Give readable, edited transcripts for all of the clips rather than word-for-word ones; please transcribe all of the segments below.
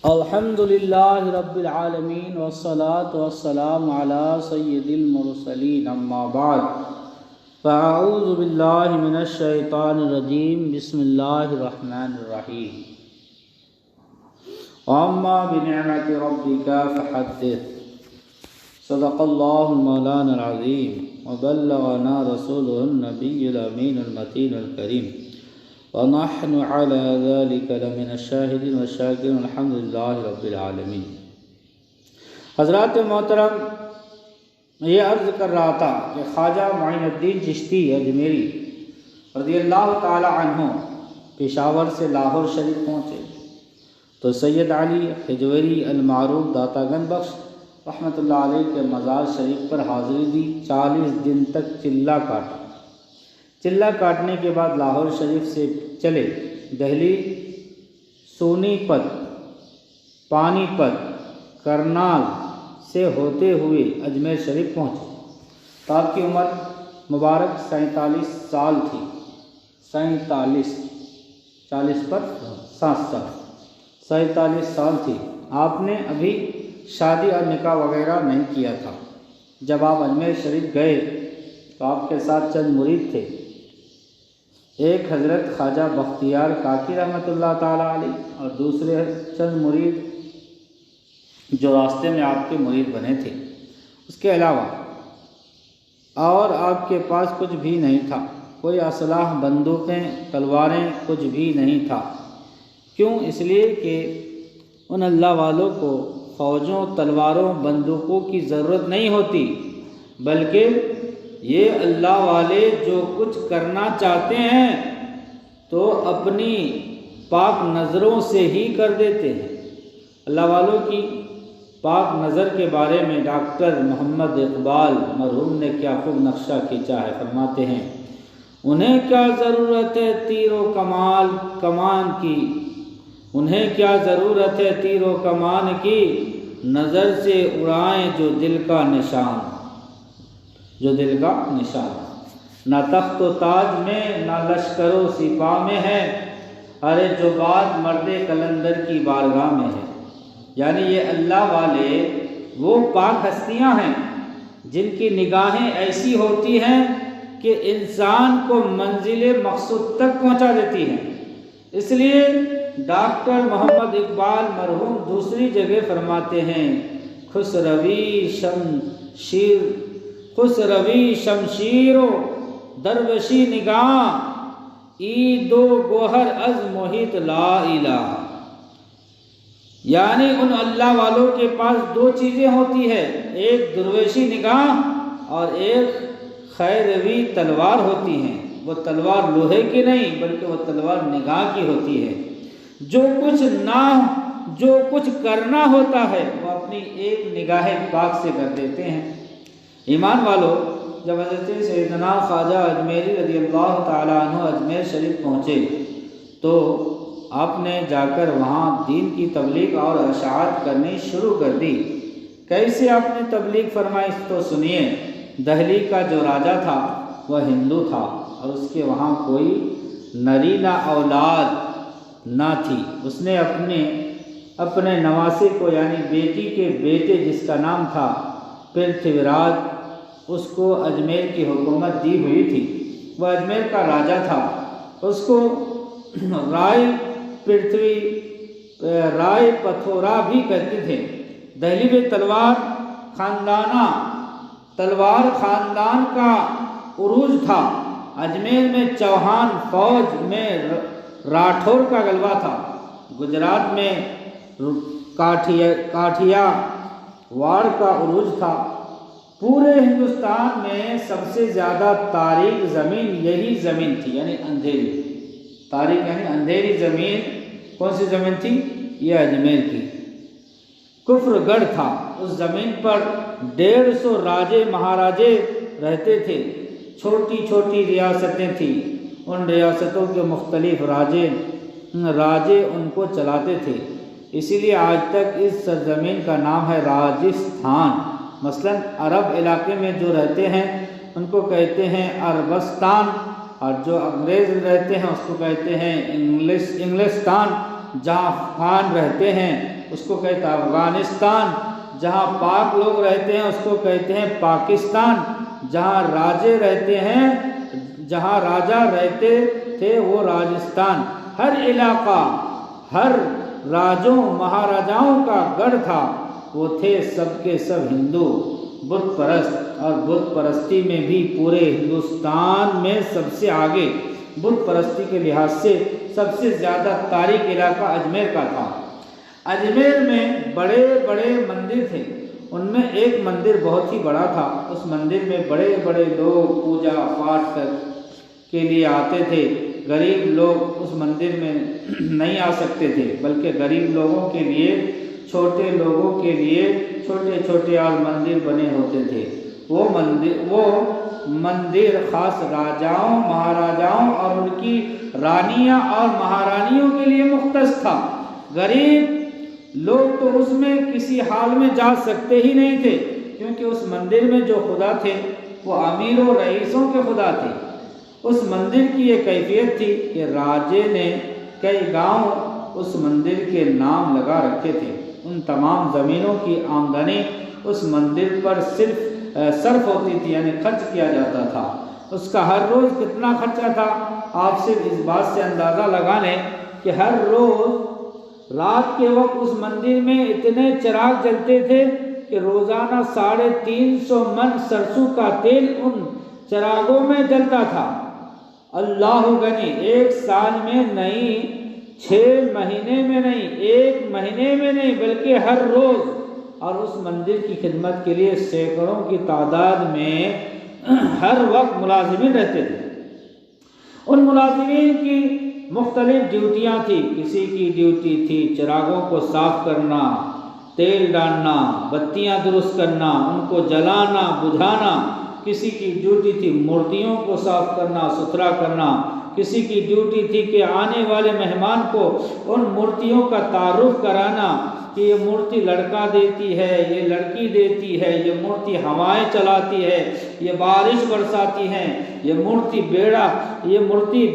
الحمد للہ رب العالمین والصلاة والسلام علی سید المرسلین اما بعد فاعوذ باللہ من الشیطان الرجیم بسم اللہ الرحمن الرحیم واما بنعمت ربک فحدث صدق اللہ مولانا العظیم وبلغنا رسولہ النبی الامین المتین الکریم ونحن على ذلك لمن الشاهدين والشاكرين الحمد للہ رب العالمین۔ حضرات محترم، یہ عرض کر رہا تھا کہ خواجہ معین الدین چشتی اجمیری رضی اللہ تعالی عنہ پشاور سے لاہور شریف پہنچے تو سید علی حجویری المعروف داتا گنج بخش رحمۃ اللہ علیہ کے مزار شریف پر حاضری دی۔ 40 دن تک چلہ کاٹا۔ چلہ کاٹنے کے بعد لاہور شریف سے چلے دہلی، سونی پت، پانی پت، کرنال سے ہوتے ہوئے اجمیر شریف پہنچے تو آپ کی عمر مبارک 47 سال تھی۔ 47، 40 پر 7 سال، 47 سال تھی۔ آپ نے ابھی شادی اور نکاح وغیرہ نہیں کیا تھا۔ جب آپ اجمیر شریف گئے تو آپ کے ساتھ چند مرید تھے۔ ایک حضرت خواجہ بختیار کاکی رحمۃ اللہ تعالیٰ علیہ اور دوسرے چند مرید جو راستے میں آپ کے مرید بنے تھے۔ اس کے علاوہ اور آپ کے پاس کچھ بھی نہیں تھا، کوئی اسلحہ، بندوقیں، تلواریں، کچھ بھی نہیں تھا۔ کیوں؟ اس لیے کہ ان اللہ والوں کو فوجوں، تلواروں، بندوقوں کی ضرورت نہیں ہوتی، بلکہ یہ اللہ والے جو کچھ کرنا چاہتے ہیں تو اپنی پاک نظروں سے ہی کر دیتے ہیں۔ اللہ والوں کی پاک نظر کے بارے میں ڈاکٹر محمد اقبال مرحوم نے کیا خوب نقشہ کھینچا ہے۔ فرماتے ہیں، انہیں کیا ضرورت ہے تیر و کمان کی، انہیں کیا ضرورت ہے تیر و کمان کی، نظر سے اڑائیں جو دل کا نشان، جو دل کا نشان۔ نہ تخت و تاج میں، نہ لشکر و سپاہ میں ہے، ارے جو بات مرد قلندر کی بارگاہ میں ہے۔ یعنی یہ اللہ والے وہ پاک ہستیاں ہیں جن کی نگاہیں ایسی ہوتی ہیں کہ انسان کو منزل مقصود تک پہنچا دیتی ہیں۔ اس لیے ڈاکٹر محمد اقبال مرحوم دوسری جگہ فرماتے ہیں، خسروی شمشیر و دروشی نگاہ، ای دو گوہر از محیط لا الہ۔ یعنی ان اللہ والوں کے پاس دو چیزیں ہوتی ہے، ایک درویشی نگاہ اور ایک خیروی تلوار ہوتی ہیں۔ وہ تلوار لوہے کی نہیں بلکہ وہ تلوار نگاہ کی ہوتی ہے۔ جو کچھ کرنا ہوتا ہے وہ اپنی ایک نگاہ پاک سے کر دیتے ہیں۔ ایمان والو، جب حضرت سیدنا خواجہ اجمیری رضی اللہ تعالیٰ عنہ اجمیر شریف پہنچے تو آپ نے جا کر وہاں دین کی تبلیغ اور اشاعت کرنی شروع کر دی۔ کیسے آپ نے تبلیغ فرمائی تو سنیے۔ دہلی کا جو راجہ تھا وہ ہندو تھا اور اس کے وہاں کوئی نرینہ اولاد نہ تھی۔ اس نے اپنے نواسے کو یعنی بیٹی کے بیٹے جس کا نام تھا پرتھوی راج، اس کو اجمیر کی حکومت دی ہوئی تھی۔ وہ اجمیر کا راجہ تھا، اس کو رائے پتھورا بھی کہتے تھے۔ دہلی میں تلوار خاندان کا عروج تھا۔ اجمیر میں چوہان فوج میں راٹھور کا غلبہ تھا۔ گجرات میں کاٹھیا واڑ کا عروج تھا۔ پورے ہندوستان میں سب سے زیادہ تاریک زمین یہی زمین تھی، یعنی اندھیری۔ تاریک یعنی اندھیری زمین کون سی زمین تھی؟ یہ اجمیر کی کفر گڑھ تھا۔ اس زمین پر 150 راجے مہاراجے رہتے تھے۔ چھوٹی چھوٹی ریاستیں تھیں، ان ریاستوں کے مختلف راجے ان کو چلاتے تھے۔ اسی لیے آج تک اس سرزمین کا نام ہے راجستھان۔ مثلا عرب علاقے میں جو رہتے ہیں ان کو کہتے ہیں عربستان، اور جو انگریز رہتے ہیں اس کو کہتے ہیں انگلستان۔ جہاں خان رہتے ہیں اس کو کہتے ہیں افغانستان، جہاں پاک لوگ رہتے ہیں اس کو کہتے ہیں پاکستان، جہاں راجے رہتے ہیں، جہاں راجہ رہتے تھے وہ راجستھان۔ ہر علاقہ ہر راجوں مہاراجاؤں کا گڑھ تھا، وہ تھے سب کے سب ہندو بت پرست، اور بت پرستی میں بھی پورے ہندوستان میں سب سے آگے، بت پرستی کے لحاظ سے سب سے زیادہ تاریخ علاقہ اجمیر کا تھا۔ اجمیر میں بڑے بڑے مندر تھے، ان میں ایک مندر بہت ہی بڑا تھا، اس مندر میں بڑے بڑے لوگ پوجا پاٹ کے لیے آتے تھے۔ غریب لوگ اس مندر میں نہیں آ سکتے تھے، بلکہ غریب لوگوں کے لیے، چھوٹے لوگوں کے لیے چھوٹے چھوٹے اور مندر بنے ہوتے تھے۔ وہ مندر خاص راجاؤں مہاراجاؤں اور ان کی رانیاں اور مہارانیوں کے لیے مختص تھا۔ غریب لوگ تو اس میں کسی حال میں جا سکتے ہی نہیں تھے، کیونکہ اس مندر میں جو خدا تھے وہ امیر و رئیسوں کے خدا تھے۔ اس مندر کی یہ کیفیت تھی کہ راجے نے کئی گاؤں اس مندر کے نام لگا رکھے تھے۔ ان تمام زمینوں کی آمدنی اس مندر پر صرف ہوتی تھی، یعنی خرچ کیا جاتا تھا۔ اس کا ہر روز کتنا خرچہ تھا آپ صرف اس بات سے اندازہ لگا لیں کہ ہر روز رات کے وقت اس مندر میں اتنے چراغ جلتے تھے کہ روزانہ 350 من سرسوں کا تیل ان چراغوں میں جلتا تھا۔ اللہ غنی، ایک سال میں نہیں، 6 مہینے میں نہیں، 1 مہینے میں نہیں، بلکہ ہر روز، اور اس مندر کی خدمت کے لیے سینکڑوں کی تعداد میں ہر وقت ملازمین رہتے تھے۔ ان ملازمین کی مختلف ڈیوٹیاں تھیں۔ کسی کی ڈیوٹی تھی چراغوں کو صاف کرنا، تیل ڈالنا، بتیاں درست کرنا، ان کو جلانا بجھانا۔ کسی کی ڈیوٹی تھی مورتیوں کو صاف کرنا، ستھرا کرنا۔ کسی کی ڈیوٹی تھی کہ آنے والے مہمان کو ان مورتیوں کا تعارف کرانا کہ یہ مورتی لڑکا دیتی ہے، یہ لڑکی دیتی ہے، یہ مورتی ہوائیں چلاتی ہے، یہ بارش برساتی ہے، یہ مورتی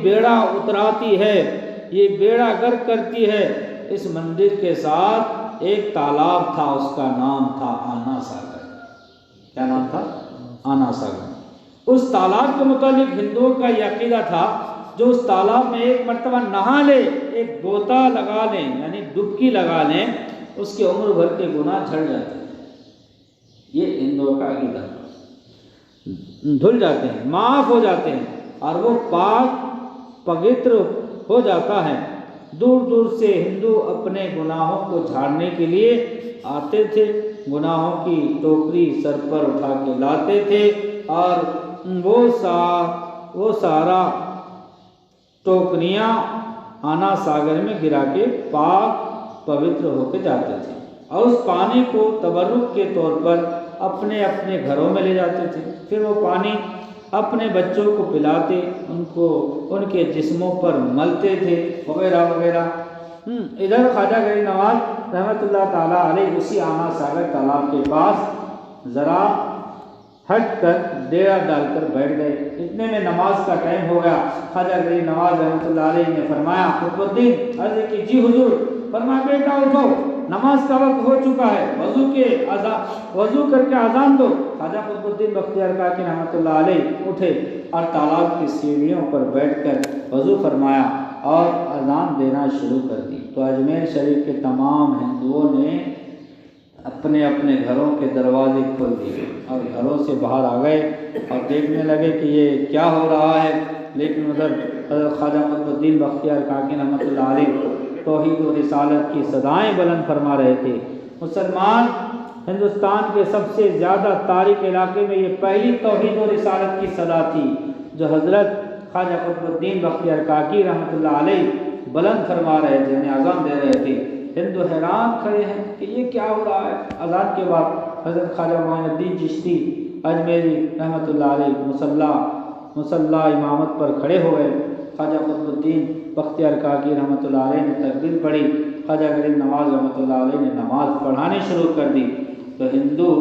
بیڑا اتراتی ہے، یہ بیڑا غرق کرتی ہے۔ اس مندر کے ساتھ ایک تالاب تھا، اس کا نام تھا آنا ساگر۔ کیا نام تھا؟ آنا ساگر۔ اس تالاب کے متعلق ہندوؤں کا یہ عقیدہ تھا جو اس تالاب میں ایک مرتبہ نہا لے، ایک غوطہ لگا لیں یعنی ڈبکی لگا لیں، اس کی عمر بھر کے گناہ جھڑ جاتے ہیں۔ یہ ہندوؤں کا عقیدہ، دھل جاتے ہیں، معاف ہو جاتے ہیں، اور وہ پاک پوتر ہو جاتا ہے۔ دور دور سے ہندو اپنے گناہوں کو جھاڑنے کے لیے آتے تھے، گناہوں کی ٹوکری سر پر اٹھا کے لاتے تھے، اور وہ سارا ٹوکریاں آنا ساگر میں گرا کے پاک پوتر ہو کے جاتے تھے، اور اس پانی کو تبرک کے طور پر اپنے اپنے گھروں میں لے جاتے تھے۔ پھر وہ پانی اپنے بچوں کو پلاتے، ان کو ان کے جسموں پر ملتے تھے وغیرہ وغیرہ۔ ادھر خواجہ غریب نواز رحمۃ اللہ تعالیٰ علیہ اسی آنا ساگر تالاب کے پاس ذرا ہٹ کر ڈیرا ڈال کر بیٹھ گئے۔ اتنے میں نماز کا ٹائم ہو گیا۔ خواجہ غریب نواز رحمۃ اللہ علیہ نے فرمایا، قطب الدین عرض کی جی حضور۔ فرمایا بیٹا اٹھو، نماز کا وقت ہو چکا ہے، وضو کر کے اذان دو۔ خواجہ قطب الدین بختیار کاکی رحمۃ اللہ علیہ اٹھے اور تالاب کی سیڑھیوں پر بیٹھ کر وضو فرمایا اور اذان دینا شروع کر دی۔ تو اجمیر شریف کے تمام ہندوؤں نے اپنے اپنے گھروں کے دروازے کھول دیے اور گھروں سے باہر آ گئے اور دیکھنے لگے کہ یہ کیا ہو رہا ہے۔ لیکن ادھر حضرت خواجہ قطب الدین بختیار کاکی رحمۃ اللہ علیہ توحید و رسالت کی صدائیں بلند فرما رہے تھے۔ مسلمان ہندوستان کے سب سے زیادہ تاریخ علاقے میں یہ پہلی توحید و رسالت کی صدا تھی جو حضرت خواجہ قطب الدین بختیار کاکی رحمۃ اللہ علیہ بلند فرما رہے تھے، یعنی اذان دے رہے تھے۔ ہندو حیران کھڑے ہیں کہ یہ کیا ہو رہا ہے۔ اذان کے بعد حضرت خواجہ معین الدین چشتی اجمیری رحمۃ اللہ علیہ مصلی امامت پر کھڑے ہو گئے۔ خواجہ قطب الدین بختیار کاکی رحمۃ اللہ علیہ نے تکبیر پڑھی، خواجہ غریب نواز رحمۃ اللہ علیہ نے نماز پڑھانی شروع کر دی۔ تو ہندو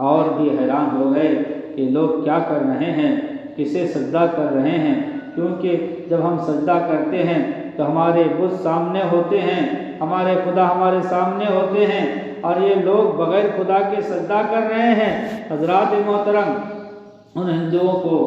اور بھی حیران ہو گئے کہ لوگ کیا کر رہے ہیں، کسے سجدہ کر رہے ہیں، کیونکہ جب ہم سجدہ کرتے ہیں تو ہمارے بت سامنے ہوتے ہیں، ہمارے خدا ہمارے سامنے ہوتے ہیں، اور یہ لوگ بغیر خدا کے سجدہ کر رہے ہیں۔ حضرات محترم، ان ہندوؤں کو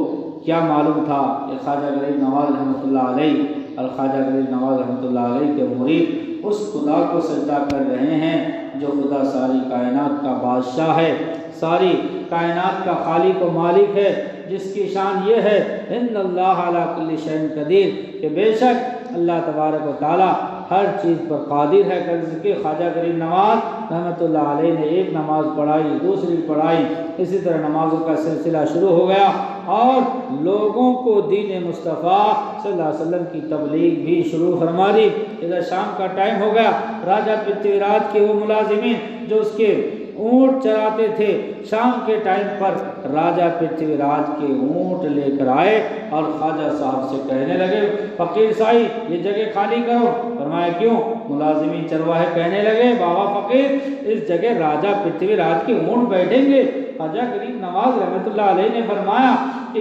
کیا معلوم تھا کہ خواجہ غریب نواز رحمۃ اللہ علیہ اور خواجہ غریب نواز رحمۃ اللہ علیہ کے مرید اس خدا کو سجدہ کر رہے ہیں جو خدا ساری کائنات کا بادشاہ ہے، ساری کائنات کا خالق و مالک ہے، جس کی شان یہ ہے ان اللہ علی کل شیء قدیر، کہ بے شک اللہ تبارک و تعالی ہر چیز پر قادر ہے۔ کہ خواجہ غریب نواز رحمۃ اللہ علیہ نے ایک نماز پڑھائی، دوسری پڑھائی، اسی طرح نمازوں کا سلسلہ شروع ہو گیا، اور لوگوں کو دین مصطفیٰ صلی اللہ علیہ وسلم کی تبلیغ بھی شروع فرما دی۔ ادھر شام کا ٹائم ہو گیا، راجہ پرتھوی راج کے وہ ملازمین جو اس کے اونٹ چراتے تھے، شام کے ٹائم پر راجہ پرتھوی راج کے اونٹ لے کر آئے اور خواجہ صاحب سے کہنے لگے فقیر صاحب یہ جگہ خالی کرو۔ فرمایا کیوں؟ ملازمین چرواہے کہنے لگے بابا فقیر اس جگہ راجہ پرتھوی راج کے اونٹ بیٹھیں گے۔ خواجہ غریب نواز رحمۃ اللہ علیہ نے فرمایا کہ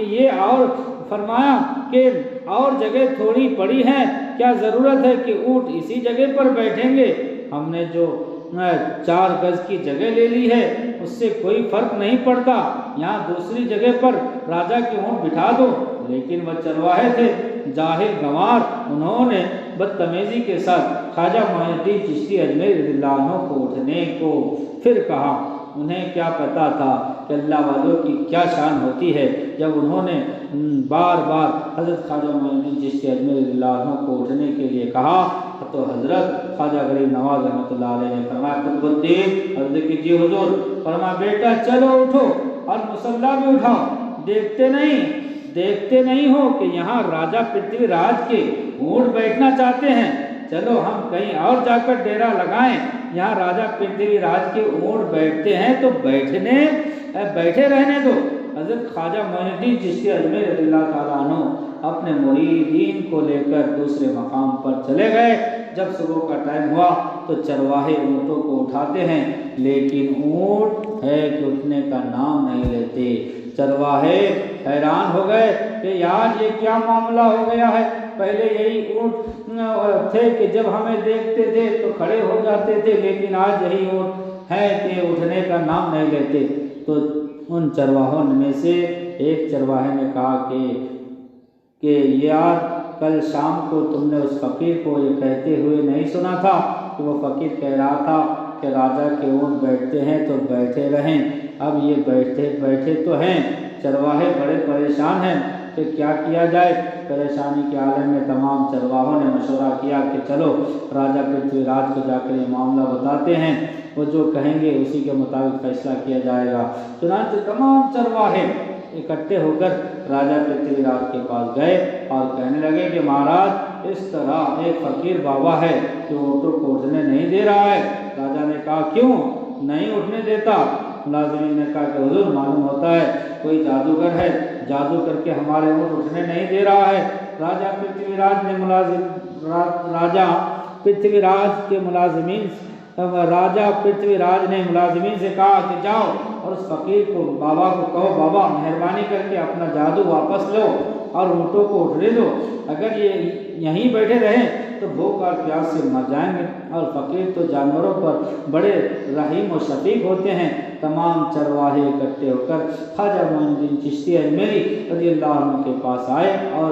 اور جگہ تھوڑی پڑی ہیں، کیا ضرورت ہے کہ اونٹ اسی جگہ پر بیٹھیں گے؟ ہم نے جو 4 گز کی جگہ لے لی ہے اس سے کوئی فرق نہیں پڑتا، یہاں دوسری جگہ پر راجہ کے اونٹ بٹھا دو۔ لیکن وہ چرواہے تھے جاہل گنوار، انہوں نے بدتمیزی کے ساتھ خواجہ معین الدین چشتی اجمیری رضی اللہ عنہ کو اٹھنے کو پھر کہا۔ انہیں کیا پتا تھا کہ اللہ والوں کی کیا شان ہوتی ہے۔ جب انہوں نے بار بار حضرت خواجہ معین الدین چشتی اجمیری رضی اللہ عنہ کو اٹھنے کے لیے کہا تو حضرت خواجہ غریب نواز رحمۃ اللہ علیہ نے فرمایا قطب الدین، عرض کیجیے حضور۔ فرمایا بیٹا چلو اٹھو اور مصلی بھی اٹھاؤ، دیکھتے نہیں ہو کہ یہاں راجہ پرتھوی راج کے اونٹ بیٹھنا چاہتے ہیں، چلو ہم کہیں اور جا کر ڈیرا لگائیں، یہاں راجہ پرتھوی راج کے اونٹ بیٹھتے ہیں تو بیٹھے رہنے دو۔ حضرت خواجہ معین الدین چشتی اجمیری رضی اللہ تعالیٰ عنہ اپنے مریدین کو لے کر دوسرے مقام پر چلے گئے۔ جب صبح کا ٹائم ہوا تو چرواہے اونٹوں کو اٹھاتے ہیں، لیکن اونٹ ہے کہ اٹھنے کا نام نہیں لیتے۔ چرواہے حیران ہو گئے کہ یار یہ کیا معاملہ ہو گیا ہے، پہلے یہی اونٹ تھے کہ جب ہمیں دیکھتے تھے تو کھڑے ہو جاتے تھے، لیکن آج یہی اونٹ ہے کہ اٹھنے کا نام نہیں لیتے۔ تو ان چرواہوں میں سے ایک چرواہے نے کہا کہ یار کل شام کو تم نے اس فقیر کو یہ کہتے ہوئے نہیں سنا تھا کہ وہ فقیر کہہ رہا تھا کہ راجہ کے اونٹ بیٹھتے ہیں تو بیٹھے رہیں، اب یہ بیٹھے تو ہیں۔ چرواہے بڑے پریشان ہیں کہ کیا کیا جائے۔ پریشانی کے عالم میں تمام چرواہوں نے مشورہ کیا کہ چلو راجہ پرتھوی راج کو جا کر یہ معاملہ بتاتے ہیں، وہ جو کہیں گے اسی کے مطابق فیصلہ کیا جائے گا۔ چنانچہ تمام چرواہے اکٹھے ہو کر راجہ پرتھوی راج کے پاس گئے اور کہنے لگے کہ مہاراج اس طرح ایک فقیر بابا ہے جو اونٹوں کو اٹھنے نہیں دے رہا ہے۔ راجہ نے کہا کیوں نہیں اٹھنے دیتا؟ ملازمین نے کہا کہ حضور معلوم ہوتا ہے کوئی جادوگر ہے، جادو کر کے ہمارے اونٹ اٹھنے نہیں دے رہا ہے۔ راجہ پرتھوی راج نے ملازمین سے کہا کہ جاؤ اور اس فقیر کو بابا کو کہو بابا مہربانی کر کے اپنا جادو واپس لو اور اونٹوں کو اٹھنے دو، اگر یہ یہیں بیٹھے رہیں تو بھوک اور پیاس سے مر جائیں گے، اور فقیر تو جانوروں پر بڑے رحیم و شفیق ہوتے ہیں۔ تمام چرواہے اکٹھے ہو کر خواجہ معین الدین چشتی اجمیری رضی اللہ عنہ کے پاس آئے اور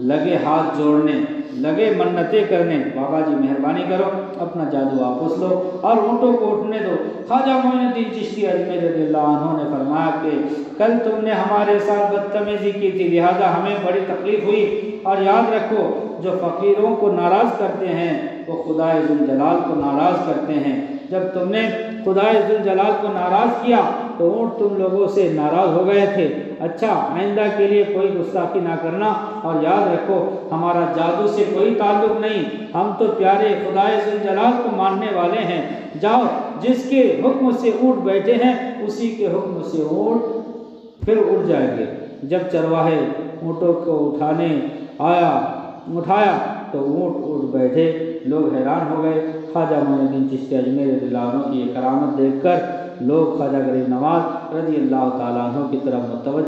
لگے ہاتھ جوڑنے، لگے منتیں کرنے، بابا جی مہربانی کرو اپنا جادو واپس لو اور اونٹوں کو اٹھنے دو۔ خواجہ معین الدین چشتی اجمیری رضی اللہ عنہ نے فرمایا کہ کل تم نے ہمارے ساتھ بدتمیزی کی تھی، لہذا ہمیں بڑی تکلیف ہوئی، اور یاد رکھو جو فقیروں کو ناراض کرتے ہیں وہ خدائے ذوالجلال کو ناراض کرتے ہیں۔ جب تم نے خدائے ذوالجلال کو ناراض کیا تو اونٹ تم لوگوں سے ناراض ہو گئے تھے۔ اچھا آئندہ کے لیے کوئی گستاخی نہ کرنا، اور یاد رکھو ہمارا جادو سے کوئی تعلق نہیں، ہم تو پیارے خدائے ذوالجلال کو ماننے والے ہیں۔ جاؤ جس کے حکم سے اونٹ بیٹھے ہیں اسی کے حکم سے اونٹ پھر اٹھ جائیں گے۔ جب چرواہے اونٹوں کو اٹھایا تو اونٹ اٹھ بیٹھے، لوگ حیران ہو گئے۔ خواجہ معین الدین چشتی اجمیری رضی اللہ عنہ کی یہ کرامت دیکھ کر لوگ خواجہ غریب نواز رضی اللہ تعالیٰ عنہ کی طرف متوجہ